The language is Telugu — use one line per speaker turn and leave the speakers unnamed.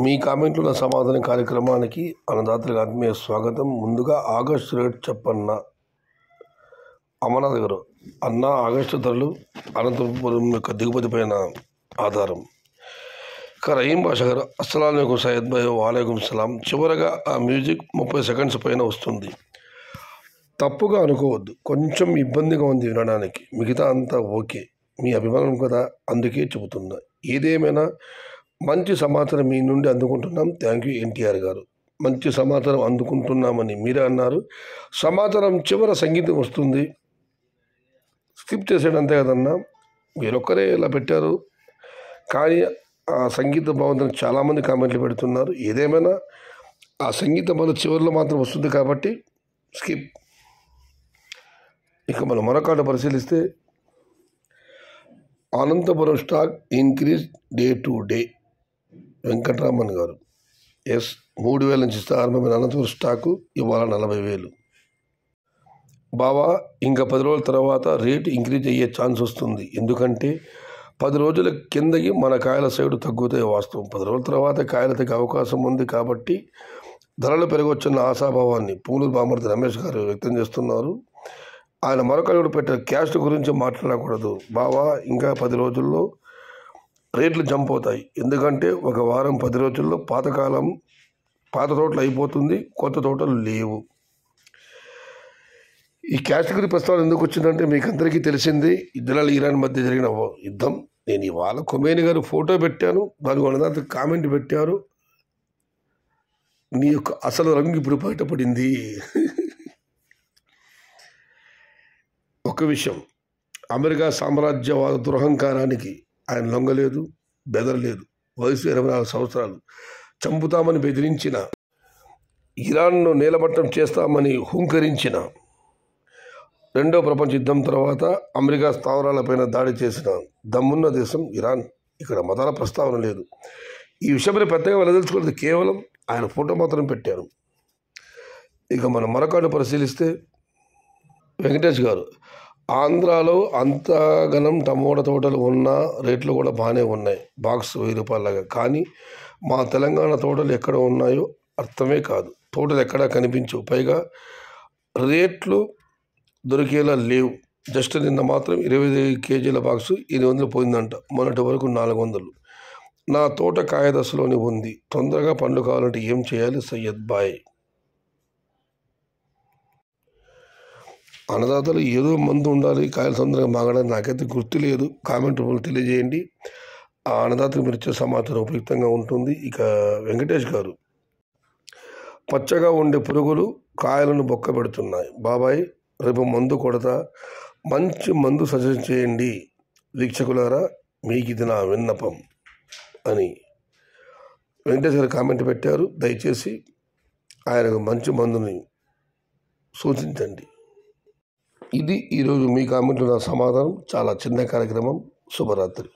మీ కామెంట్లో నా సమాధానం కార్యక్రమానికి అన్నదాతలకు ఆత్మీయ స్వాగతం. ముందుగా ఆగస్టు రేట్ చెప్పన్న అమర్నాథ్ గారు. అన్న, ఆగస్టు ధరలు అనంతపురం యొక్క దిగుమతి పైన ఆధారం. రహీం బాషా గారు, అస్సలాము సయ్యద్ భాయ్, వాలేకుం సలాం. చివరగా ఆ మ్యూజిక్ 30 సెకండ్స్ పైన వస్తుంది. తప్పుగా అనుకోవద్దు, కొంచెం ఇబ్బందిగా ఉంది వినడానికి, మిగతా అంతా ఓకే. మీ అభిమానం కదా, అందుకే చెబుతున్నా. ఏదేమైనా మంచి సమాచారం మీ నుండి అందుకుంటున్నాం. థ్యాంక్ యూ ఎన్టీఆర్ గారు. మంచి సమాచారం అందుకుంటున్నామని మీరే అన్నారు. సమాచారం చివర సంగీతం వస్తుంది, స్కిప్ చేసేయండి అంతే కదన్నా. మీరొక్కరే ఇలా పెట్టారు, కానీ ఆ సంగీత బాగుందని చాలామంది కామెంట్లు పెడుతున్నారు. ఏదేమైనా ఆ సంగీతం వల్ల చివరిలో మాత్రం వస్తుంది కాబట్టి స్కిప్. ఇక మనం మరొకటి పరిశీలిస్తే, Anantapuram stock increase day to day. Venkataraman గారు, 3,000 నుంచి ఆరంభమైన అనంతపురం స్టాకు ఇవాళ 40,000. బావా, ఇంకా 10 రోజుల తర్వాత రేటు ఇంక్రీజ్ అయ్యే ఛాన్స్ వస్తుంది. ఎందుకంటే 10 రోజుల కిందకి మన కాయల సైడు తగ్గుతాయి. వాస్తవం 10 రోజుల తర్వాత కాయలు తగ్గే అవకాశం ఉంది కాబట్టి ధరలు పెరగవచ్చున్న ఆశాభావాన్ని పూలూరు బామర్తి రమేష్ గారు వ్యక్తం చేస్తున్నారు. ఆయన మరొకరు పెట్టారు, క్యాస్ట్ గురించి మాట్లాడకూడదు బావా, ఇంకా 10 రోజుల్లో రేట్లు జంప్ అవుతాయి. ఎందుకంటే ఒక వారం 10 రోజుల్లో పాత తోటలు అయిపోతుంది, కొత్త తోటలు లేవు. ఈ క్యాస్ట్ గురించి ప్రస్తావన ఎందుకు వచ్చిందంటే, మీకు అందరికీ తెలిసింది ఇజ్రాయెల్ ఇరాన్ మధ్య జరిగిన యుద్ధం. నేను ఇవాళ ఖొమేని గారు ఫోటో పెట్టాను, దానికి ఉన్నదాంతో కామెంట్ పెట్టారు, నీ యొక్క అసలు రంగు ఇప్పుడు బయటపడింది. ఒక విషయం, అమెరికా సామ్రాజ్యవాద దురహంకారానికి ఆయన లొంగలేదు, బెదరలేదు. వయసు 24 సంవత్సరాలు. చంపుతామని బెదిరించిన, ఇరాన్ను నేలమట్టం చేస్తామని హుంకరించిన, రెండో ప్రపంచ యుద్ధం తర్వాత అమెరికా స్థావరాలపైన దాడి చేసిన దమ్మున్న దేశం ఇరాన్. ఇక్కడ మతాల ప్రస్తావన లేదు. ఈ విషయంలో పెద్దగా వెల్లదలుచుకోలేదు, కేవలం ఆయన ఫోటో మాత్రం పెట్టారు. ఇక మనం మరొకటి పరిశీలిస్తే, వెంకటేష్ గారు, ఆంధ్రాలో అంతగనం టమోటా తోటలు ఉన్న రేట్లు కూడా బాగానే ఉన్నాయి, బాక్స్ 1000 రూపాయలలాగా. కానీ మా తెలంగాణ తోటలు ఎక్కడ ఉన్నాయో అర్థమే కాదు. తోటలు ఎక్కడా కనిపించవు, పైగా రేట్లు దొరికేలా లేవు. జస్ట్ నిన్న మాత్రం 25 కేజీల బాక్సు 800 పోయిందంట, మొన్నటి వరకు 400. నా తోట కాయదశలోని ఉంది, తొందరగా పండ్లు కావాలంటే ఏం చేయాలి సయ్యద్ బాయ్. అన్నదాతలు ఏదో మందు ఉండాలి కాయలు తొందరగా మాగడానికి, నాకైతే గుర్తు లేదు. కామెంట్ రూపంలో తెలియజేయండి. ఆ అన్నదాతకు మీరు ఇచ్చే సమాచారం ఉపయుక్తంగా ఉంటుంది. ఇక వెంకటేష్ గారు, పచ్చగా ఉండే పురుగులు కాయలను బొక్క పెడుతున్నాయి బాబాయ్, రేపు మందు కొడతా, మంచి మందు సజెస్ట్ చేయండి వీక్షకులారా, మీకు ఇది నా విన్నపం అని వెంకటేష్ గారు కామెంట్ పెట్టారు. దయచేసి ఆయనకు మంచి మందుని సూచించండి. ఇది ఈరోజు మీ కామెంట్లో నా సమాధానం. చాలా చిన్న కార్యక్రమం. శుభరాత్రి.